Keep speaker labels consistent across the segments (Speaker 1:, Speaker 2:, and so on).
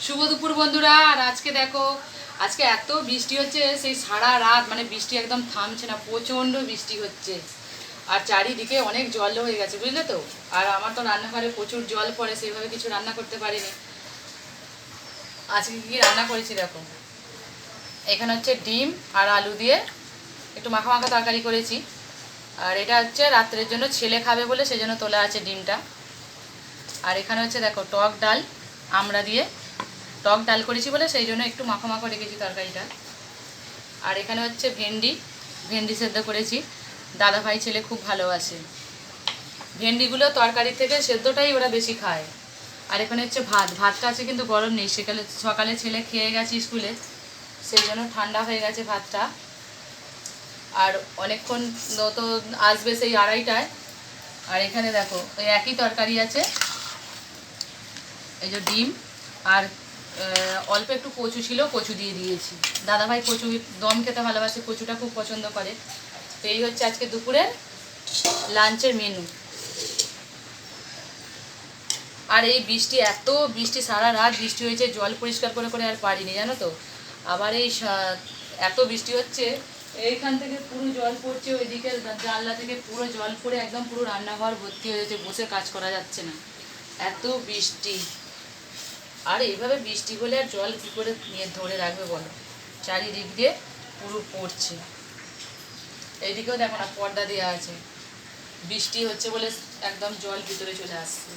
Speaker 1: শুভ দুপুর বন্ধুরা। আর আজকে দেখো, আজকে এত বৃষ্টি হচ্ছে, সেই সারা রাত মানে বৃষ্টি একদম থামছে না, প্রচণ্ড বৃষ্টি হচ্ছে। আর চারিদিকে অনেক জল হয়ে গেছে, বুঝলে তো। আর আমার তো রান্নাঘরে প্রচুর জল পড়ে, সেইভাবে কিছু রান্না করতে পারিনি। আজকে কি রান্না করেছি দেখো, এখানে হচ্ছে ডিম আর আলু দিয়ে একটু মাখা মাখা তরকারি করেছি। আর এটা হচ্ছে রাত্রের জন্য, ছেলে খাবে বলে সেই জন্য তোলা আছে ডিমটা। আর এখানে হচ্ছে দেখো টক ডাল, আমড়া দিয়ে টক ডাল করেছি বলে সেই জন্য একটু মাখা মাখা রেখেছি তরকারিটা। আর এখানে হচ্ছে ভেন্ডি সেদ্ধ করেছি, দাদাভাই ছেলে খুব ভালোবাসে ভেন্ডিগুলো, তরকারি থেকে সেদ্ধটাই ওরা বেশি খায়। আর এখানে হচ্ছে ভাতটা আছে কিন্তু গরম নেই, সকালে ছেলে খেয়ে গেছে স্কুলে, সেই জন্য ঠান্ডা হয়ে গেছে ভাতটা। আর অনেকক্ষণ তো আসবে সেই 2:30টায়। আর এখানে দেখো ওই একই তরকারি আছে, এই যে ডিম আর অল্প একটু কচু ছিল, কচু দিয়ে দিয়েছি। দাদাভাই কচু দম খেতে ভালোবাসে, কচুটা খুব পছন্দ করে। তো এই হচ্ছে আজকে দুপুরের লাঞ্চের মেনু। আর এই বৃষ্টি, এত বৃষ্টি, সারা রাত বৃষ্টি হয়েছে, জল পরিষ্কার করে করে আর পারিনি, জানো তো। আবার এই এত বৃষ্টি হচ্ছে, এইখান থেকে পুরো জল পড়ছে, ওইদিকে জানলা থেকে পুরো জল পড়ে একদম পুরো রান্নাঘর ভর্তি হয়েছে, বসে কাজ করা যাচ্ছে না, এত বৃষ্টি। আর এইভাবে বৃষ্টি হলে আর জল কী করে নিয়ে ধরে রাখবে বলো, চারিদিক দিয়ে পুরো পড়ছে। এইদিকেও দেখো না, পর্দা দেওয়া আছে, বৃষ্টি হচ্ছে বলে একদম জল ভিতরে চলে আসছে।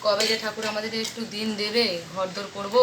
Speaker 1: কবে যে ঠাকুর আমাদের একটু দিন দেবে, ঘরদোর করবো,